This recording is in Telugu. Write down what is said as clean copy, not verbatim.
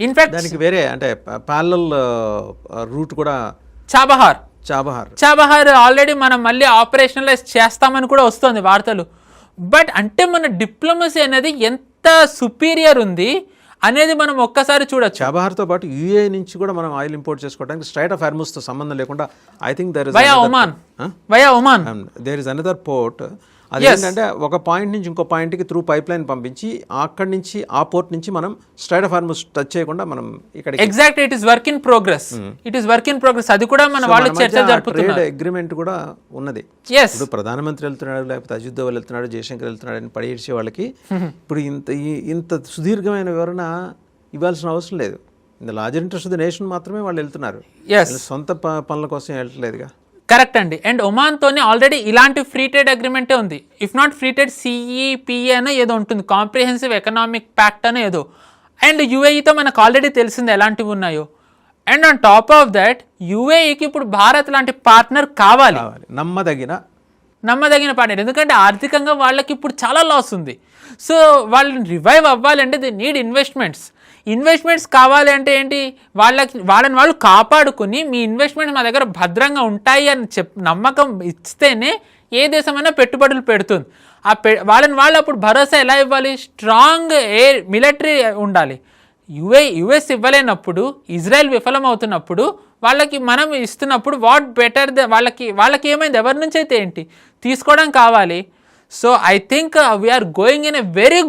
ఇన్ఫాక్ట్ దానికి వేరే అంటే ప్యారలల్ రూట్ కూడా చాబహార్ ఆల్రెడీ మనం మళ్ళీ ఆపరేషనలైజ్ చేస్తామని కూడా వస్తుంది వార్తలు. బట్ అంటే మన డిప్లొమసీ అనేది ఎంత సుపీరియర్ ఉంది అనేది మనం ఒక్కసారి చూడొచ్చు. చాబహార్తో పాటు యూఏ నుంచి కూడా మనం ఆయిల్ ఇంపోర్ట్ చేసుకోవడానికి స్ట్రైట్ ఆఫ్ హార్ముజ్తో సంబంధం లేకుండా I think via Oman there is another port. అదేంటంటే ఒక పాయింట్ నుంచి ఇంకో పాయింట్కి త్రూ పైప్ లైన్ పంపించి అక్కడి నుంచి ఆ పోర్ట్ నుంచి మనం స్ట్రైట్ ఆఫ్ హార్ముజ్ టచ్ చేయకుండా మనం ఇక్కడ exact it is work in progress. అది కూడా మన వాళ్ళు చర్చలు జరుపుతున్నారు. ట్రేడ్ అగ్రిమెంట్ కూడా ఉన్నది. ఇప్పుడు ప్రధానమంత్రి వెళ్తున్నాడు, లేకపోతే అజిత్ దోవల్ వెళ్తున్నాడు, జయశంకర్ వెళ్తున్నాడు అని పడేసే వాళ్ళకి ఇప్పుడు ఇంత సుదీర్ఘమైన వివరణ ఇవ్వాల్సిన అవసరం లేదు. ఇంత larger interest of the nation మాత్రమే వాళ్ళు వెళ్తున్నారు, సొంత పనుల కోసం వెళ్ళట్లేదుగా. కరెక్ట్ అండి. అండ్ ఒమాన్తోనే ఆల్రెడీ ఇలాంటి ఫ్రీ ట్రేడ్ అగ్రిమెంటే ఉంది. If not free trade CEPA అనో ఏదో ఉంటుంది, కాంప్రిహెన్సివ్ ఎకనామిక్ ప్యాక్ట్ అనో ఏదో. అండ్ యూఏఈతో మనకు ఆల్రెడీ తెలిసింది ఎలాంటివి ఉన్నాయో. And on top of that యూఏఈకి ఇప్పుడు భారత్ లాంటి పార్ట్నర్ కావాలి, నమ్మదగిన పార్ట్నర్. ఎందుకంటే ఆర్థికంగా వాళ్ళకి ఇప్పుడు చాలా లాస్ ఉంది. సో వాళ్ళని రివైవ్ అవ్వాలంటే దే నీడ్ ఇన్వెస్ట్మెంట్స్ కావాలి. అంటే ఏంటి, వాళ్ళని వాళ్ళు కాపాడుకుని మీ ఇన్వెస్ట్మెంట్స్ మా దగ్గర భద్రంగా ఉంటాయి అని నమ్మకం ఇస్తేనే ఏ దేశమైనా పెట్టుబడులు పెడుతుంది. వాళ్ళని వాళ్ళు అప్పుడు భరోసా ఎలా ఇవ్వాలి? స్ట్రాంగ్ మిలిటరీ ఉండాలి. యుఎస్ ఇవ్వలేనప్పుడు, ఇజ్రాయెల్ విఫలం అవుతున్నప్పుడు వాళ్ళకి మనం ఇస్తున్నప్పుడు వాట్ బెటర్ వాళ్ళకి ఏమైంది, ఎవరి నుంచి అయితే ఏంటి తీసుకోవడం కావాలి. So I think we're going in a very